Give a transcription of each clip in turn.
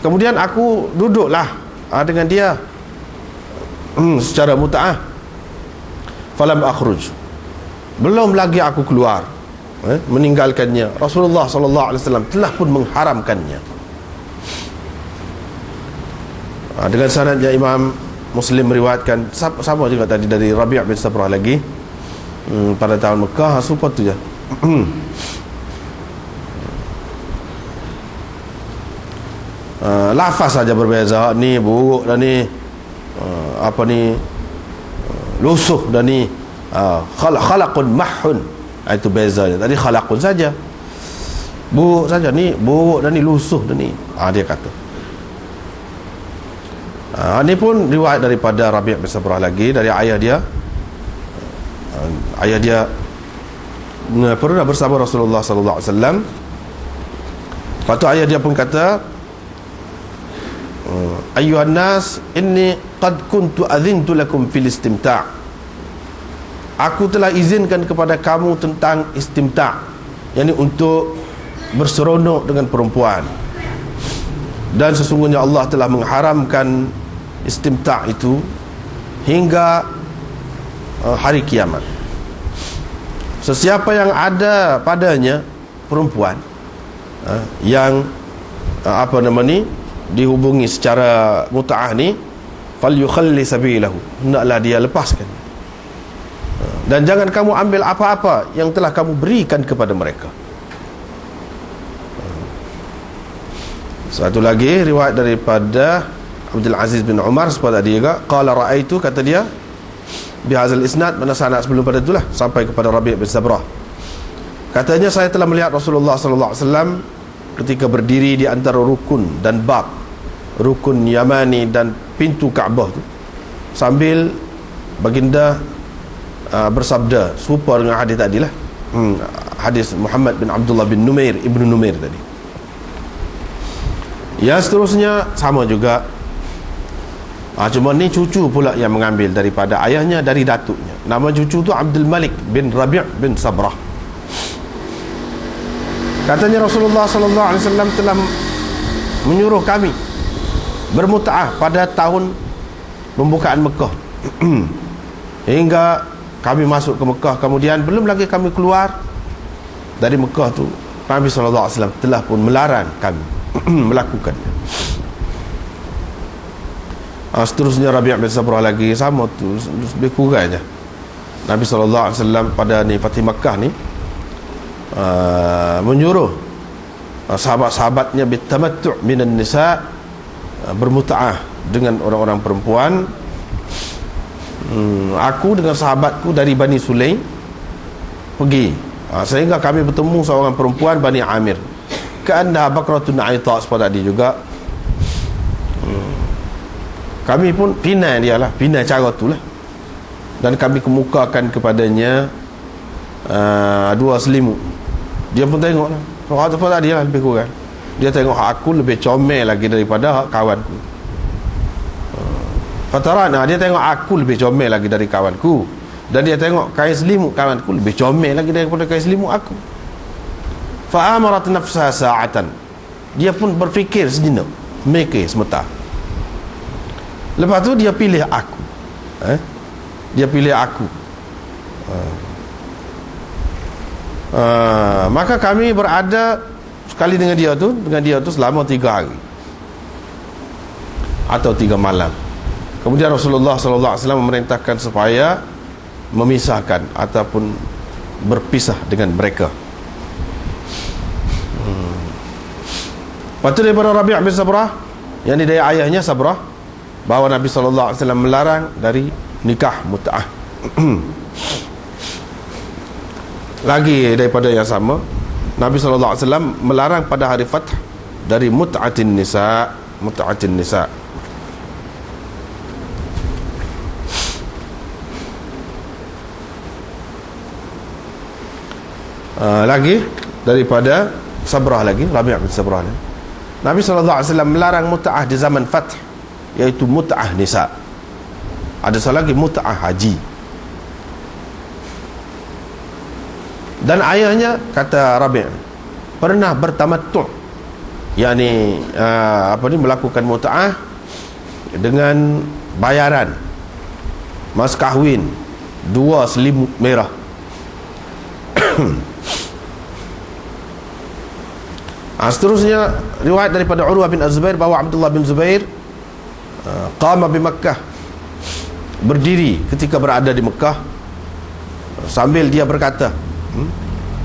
Kemudian aku duduklah dengan dia secara mut'ah. Falam akhruj, belum lagi aku keluar meninggalkannya, Rasulullah sallallahu alaihi wasallam telah pun mengharamkannya. Dengan sanadnya Imam Muslim meriwayatkan sama juga tadi dari Rabi' bin Sabrah lagi, pada tahun Mekah serupa tu je. Lafaz saja berbeza, ni buruk dan ni apa ni lusuh dan ni khalaqun mahun, itu bezanya. Tadi khalaqun saja, buruk saja, ni buruk dan ni lusuh dan ni dia kata. Ini pun riwayat daripada Rabi' bin Sabrah lagi dari ayah dia. Ayah dia pernah bersama Rasulullah sallallahu alaihi wasallam. Lepas tu ayah dia pun kata, ayyuhan nas inni qad kuntu adzintu lakum fil istimta', aku telah izinkan kepada kamu tentang istimta', yakni untuk berseronok dengan perempuan, dan sesungguhnya Allah telah mengharamkan istimta' itu hingga hari kiamat. Sesiapa yang ada padanya perempuan yang apa nama ni dihubungi secara mut'ah ni, falyukhalli sabilahu, hendaklah dia lepaskan, dan jangan kamu ambil apa-apa yang telah kamu berikan kepada mereka. Satu lagi riwayat daripada Abdul Aziz bin Umar seperti tadi juga, qala ra'aitu, kata dia bihazal isnad, mana sanad sebelum pada itulah sampai kepada Rabi' bin Sabrah. Katanya, saya telah melihat Rasulullah sallallahu alaihi wasallam ketika berdiri di antara rukun dan bab, rukun Yamani dan pintu Kaabah tu, sambil baginda bersabda serupa dengan hadis tadilah, hadis Muhammad bin Abdullah bin Numair, Ibnu Numair tadi. Yang seterusnya sama juga, cuma ni cucu pula yang mengambil daripada ayahnya, dari datuknya. Nama cucu tu Abdul Malik bin Rabi' bin Sabrah. Katanya Rasulullah sallallahu alaihi wasallam telah menyuruh kami bermut'ah pada tahun pembukaan Mekah hingga kami masuk ke Mekah. Kemudian belum lagi kami keluar dari Mekah tu, Nabi sallallahu alaihi wasallam telah pun melarang kami melakukannya. Seterusnya Rabi' bin Sabrah lagi sama tu, lebih kurang je. Nabi sallallahu alaihi wasallam pada ni Fatih Makkah ni menyuruh sahabat-sahabatnya bitamattu' minan nisa, bermut'ah dengan orang-orang perempuan. Aku dengan sahabatku dari Bani Sulaim pergi, sehingga kami bertemu seorang perempuan Bani Amir, ka'annaha bakratun aita, seperti tadi juga. Kami pun pinai dia lah, pinai cara tu lah, dan kami kemukakan kepadanya dua selimut. Dia pun tengok lah, apa tadi lah, lebih kurang dia tengok aku lebih comel lagi daripada kawanku. Fatarana, dia tengok aku lebih comel lagi dari kawanku, dan dia tengok kain selimut kawanku lebih comel lagi daripada kain selimut aku. Fa'amarat nafsaha sa'atan, dia pun berfikir sejenak, mikir sebentar. Lepas tu dia pilih aku, dia pilih aku. Maka kami berada sekali dengan dia tu selama 3 hari atau 3 malam. Kemudian Rasulullah sallallahu alaihi wasallam memerintahkan supaya memisahkan ataupun berpisah dengan mereka. Lepas tu daripada Rabi' bin Sabrah, yang ini dari ayahnya Sabrah, bahawa Nabi sallallahu alaihi wasallam melarang dari nikah mut'ah. Lagi daripada yang sama, Nabi sallallahu alaihi wasallam melarang pada hari Fath dari mut'atin nisa. Lagi daripada Sabrah lagi, Rabi' bin Sabrah ni, Nabi sallallahu alaihi wasallam melarang mut'ah di zaman Fath, iaitu mut'ah nisa. Ada satu lagi mut'ah haji. Dan ayahnya, kata Rabi', pernah bertamattu' yakni melakukan mut'ah dengan bayaran mas kahwin 2 selimut merah. Seterusnya riwayat daripada Urwah bin Az-Zubair bahawa Abdullah bin Zubair qama bi Makkah, berdiri ketika berada di Mekah, sambil dia berkata,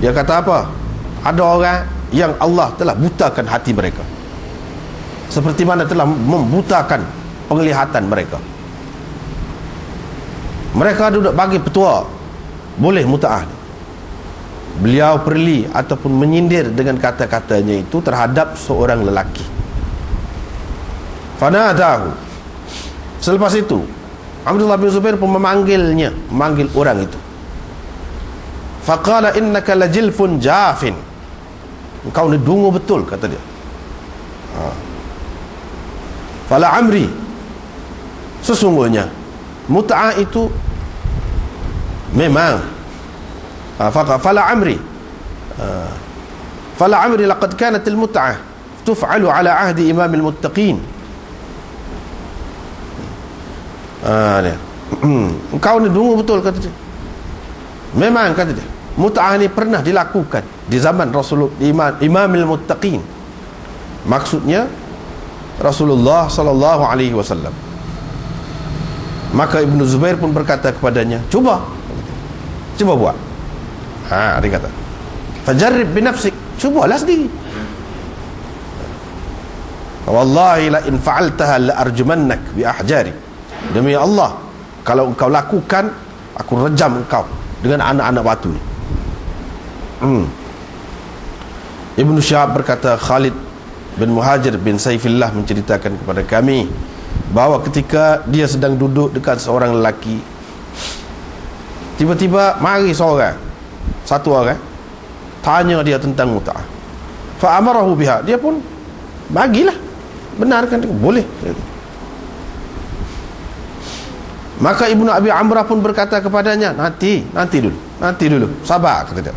dia kata apa? Ada orang yang Allah telah butakan hati mereka, seperti mana telah membutakan penglihatan mereka. Mereka duduk bagi petua boleh mut'ah. Beliau perli ataupun menyindir dengan kata-katanya itu terhadap seorang lelaki. Fanadahu. Selepas itu Abdullah bin Zubair pun memanggil orang itu. Faqala innaka lajilfun jafin. Engkau ni dungu betul, kata dia. Fala amri, sesungguhnya mut'ah itu memang fala amri laqad kanat al-mut'ah tuf'alu ala ahdi imamil muttaqin. Engkau ni dungu betul, kata dia. Memang, kata dia, mut'ah ni pernah dilakukan di zaman Rasulullah imamil muttaqin. Maksudnya Rasulullah sallallahu alaihi wasallam. Maka Ibnu Zubair pun berkata kepadanya, coba buat. Dia kata, fajarrib binafsik, cubalah sendiri. Wallahi la in fa'altaha la arjumannak bi ahjari. Demi Allah, kalau engkau lakukan, aku rejam engkau dengan anak-anak batu ni. Ibnu Syahab berkata, Khalid bin Muhajir bin Saifillah menceritakan kepada kami bahawa ketika dia sedang duduk dekat seorang lelaki, tiba-tiba mari satu orang tanya dia tentang mut'ah. Fa amarahu biha, dia pun bagilah, benarkan, boleh. Maka Ibnu Abi Amrah pun berkata kepadanya, nanti dulu, sabar, kata dia.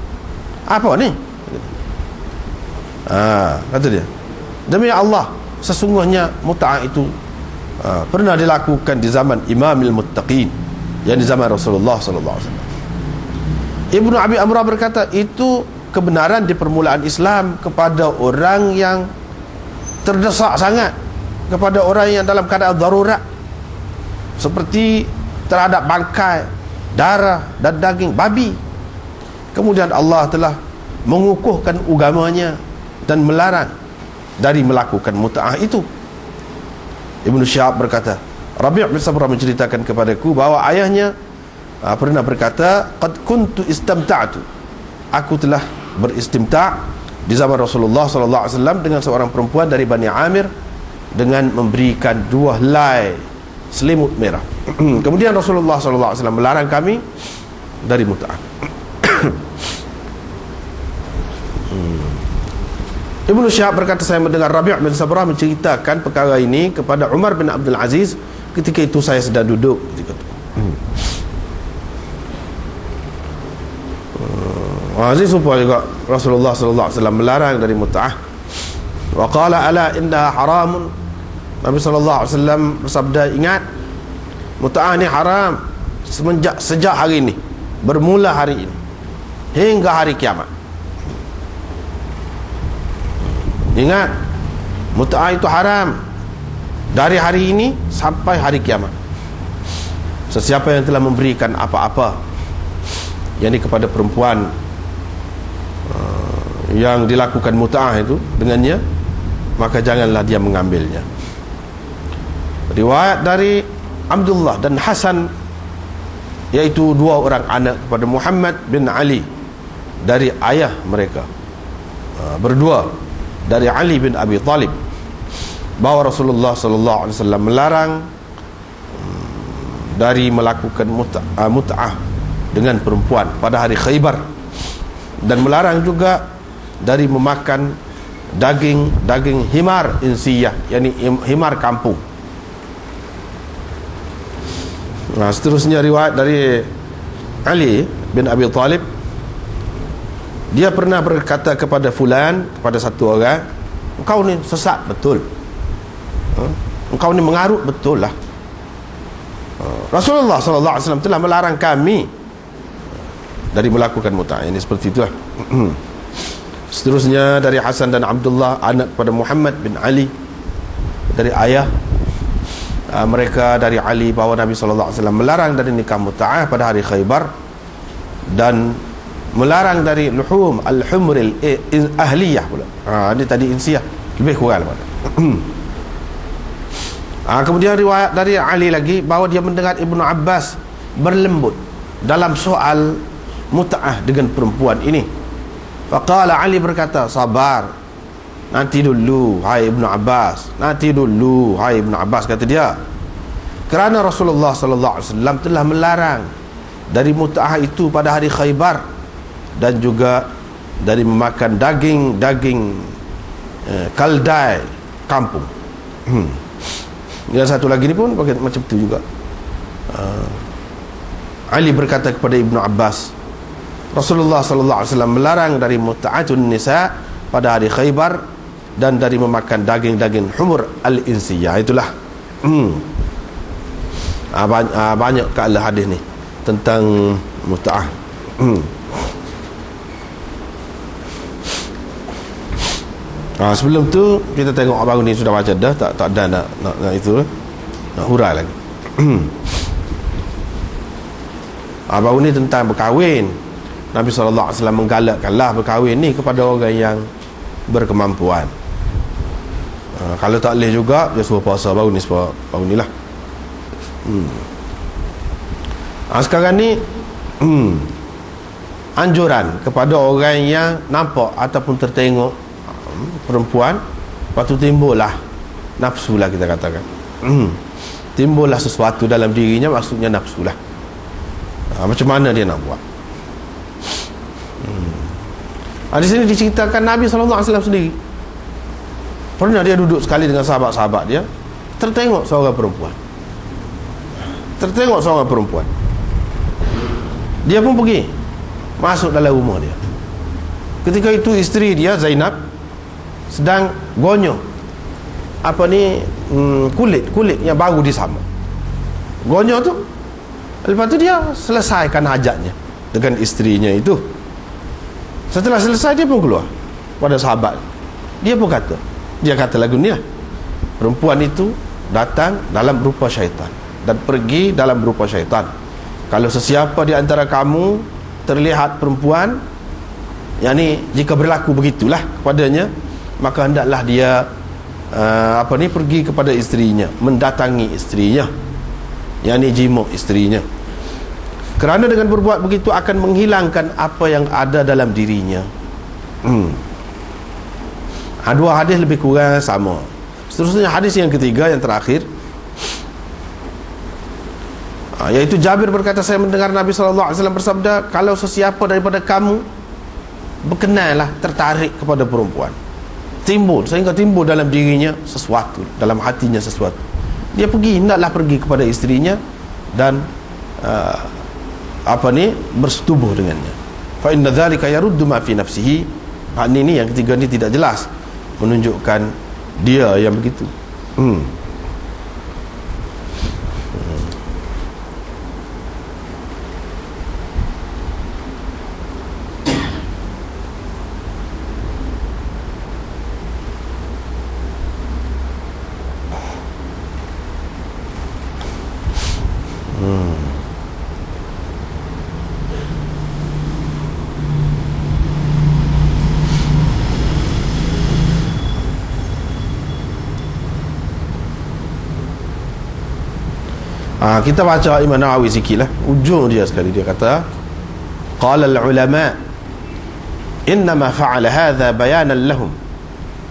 Apa ni? Kata dia, demi Allah, sesungguhnya mut'ah itu pernah dilakukan di zaman Imamil Muttaqin, yang di zaman Rasulullah sallallahu alaihi wasallam. Ibnu Abi Amrah berkata, itu kebenaran di permulaan Islam kepada orang yang terdesak sangat, kepada orang yang dalam keadaan darurat, seperti terhadap bangkai, darah dan daging babi. Kemudian Allah telah mengukuhkan agamanya dan melarang dari melakukan mut'ah itu. Ibnu Syahab berkata, Rabi' bin Sabrah menceritakan kepadaku bahawa ayahnya pernah berkata, qad kuntu istamta'tu, aku telah beristimta' di zaman Rasulullah sallallahu alaihi wasallam dengan seorang perempuan dari Bani Amir dengan memberikan 2 helai selimut merah. Kemudian Rasulullah sallallahu alaihi wasallam melarang kami dari mut'ah. Ibnu Syahab berkata, saya mendengar Rabi' bin Sabrah menceritakan perkara ini kepada Umar bin Abdul Aziz. Ketika itu saya sedang duduk ketika itu. Aziz supaya juga Rasulullah sallallahu alaihi wasallam melarang dari mut'ah. Wa qala ala innaha haramun. Nabi sallallahu alaihi wasallam bersabda, ingat, mut'ah ni haram sejak hari ini, bermula hari ini hingga hari kiamat. Ingat, mut'ah itu haram dari hari ini sampai hari kiamat. Sesiapa yang telah memberikan apa-apa yakni kepada perempuan yang dilakukan mut'ah itu dengannya, maka janganlah dia mengambilnya. Riwayat dari Abdullah dan Hasan, yaitu 2 orang anak kepada Muhammad bin Ali dari ayah mereka berdua, dari Ali bin Abi Talib, bahawa Rasulullah sallallahu alaihi wasallam melarang dari melakukan mut'ah dengan perempuan pada hari Khaybar, dan melarang juga dari memakan daging himar insiyah, yakni himar kampung. Seterusnya riwayat dari Ali bin Abi Talib, dia pernah berkata kepada fulan, kepada satu orang, engkau ni sesat betul, engkau ni mengarut betul lah. Rasulullah sallallahu alaihi wasallam telah melarang kami dari melakukan mut'ah. Ini seperti itulah. Seterusnya dari Hasan dan Abdullah, anak pada Muhammad bin Ali, dari ayah mereka dari Ali, bahawa Nabi sallallahu alaihi wasallam melarang dari nikah mut'ah pada hari Khaybar, dan melarang dari luhum al-humril ahliyah pula. Ini tadi insiyah, lebih kurang pada. Kemudian riwayat dari Ali lagi, bahawa dia mendengar Ibnu Abbas berlembut dalam soal mut'ah dengan perempuan ini. Faqala, Ali berkata, sabar, nanti dulu hai Ibnu Abbas, nanti dulu hai Ibnu Abbas, kata dia, kerana Rasulullah sallallahu alaihi wasallam telah melarang dari mut'ah itu pada hari Khaybar, dan juga dari memakan daging kaldai kampung. Yang satu lagi ni pun macam tu juga. Ali berkata kepada Ibnu Abbas, Rasulullah sallallahu alaihi wasallam melarang dari mut'atun nisa pada hari Khaybar, dan dari memakan daging humur al-insiyah. Itulah banyak kealah hadis ni tentang mut'ah. Sebelum tu kita tengok baru ni sudah baca dah, tak ada nak itu nak hurai lagi. Baru ni tentang berkahwin. Nabi SAW menggalakkanlah berkahwin ni kepada orang yang berkemampuan. Kalau tak boleh juga, dia suruh puasa baru ni lah. Sekarang ni anjuran kepada orang yang nampak ataupun tertengok perempuan, lepas tu timbullah nafsu lah, kita katakan. Timbullah sesuatu dalam dirinya, maksudnya nafsu lah. Macam mana dia nak buat? Di sini diceritakan Nabi SAW sendiri pernah dia duduk sekali dengan sahabat-sahabat dia, tertengok seorang perempuan, dia pun pergi masuk dalam rumah dia. Ketika itu isteri dia Zainab sedang gonyo kulit yang baru disamak. Gonyo tu, lepas tu dia selesaikan hajatnya dengan isterinya itu. Setelah selesai, dia pun keluar pada sahabat. Dia kata lagu ni lah, perempuan itu datang dalam rupa syaitan dan pergi dalam rupa syaitan. Kalau sesiapa di antara kamu terlihat perempuan, yakni jika berlaku begitulah kepadanya, maka hendaklah dia pergi kepada isterinya, mendatangi isterinya, yakni jimuk isterinya. Kerana dengan berbuat begitu akan menghilangkan apa yang ada dalam dirinya. Dua hadis lebih kurang sama. Seterusnya hadis yang ketiga, yang terakhir, iaitu Jabir berkata, saya mendengar Nabi SAW bersabda, kalau sesiapa daripada kamu berkenanlah, tertarik kepada perempuan, sehingga timbul dalam dirinya sesuatu, dalam hatinya sesuatu, dia hendaklah pergi kepada isterinya dan bersetubuh dengannya. Fa inna dzalika yaruddu ma fi nafsihi. Ini yang ketiga ni tidak jelas menunjukkan dia yang begitu. Kita baca Imam Nawawi sikit lah, ujung dia sekali. Dia kata, qala al-ulama innama fa'ala hadha bayanan lahum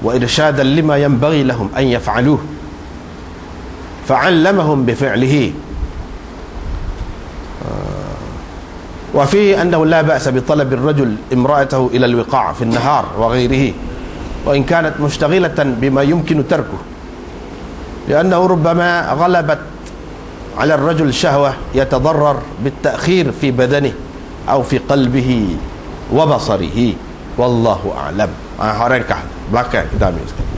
wa irshadan lima yanbaghi lahum an yaf'aluhu fa'allamahum bifi'lihi wa fihi annahu la ba'sa bi talab ar-rajul imra'atahu ila al-wiqa' fi an-nahar wa ghayrihi wa in kanat mushtaghilatan bima yumkinu tarkuhu li'annahu rubbama ghalabat على الرجل شهوة يتضرر بالتأخير في بدنه أو في قلبه وبصره والله أعلم. Harakah belakang kita ambil sekali.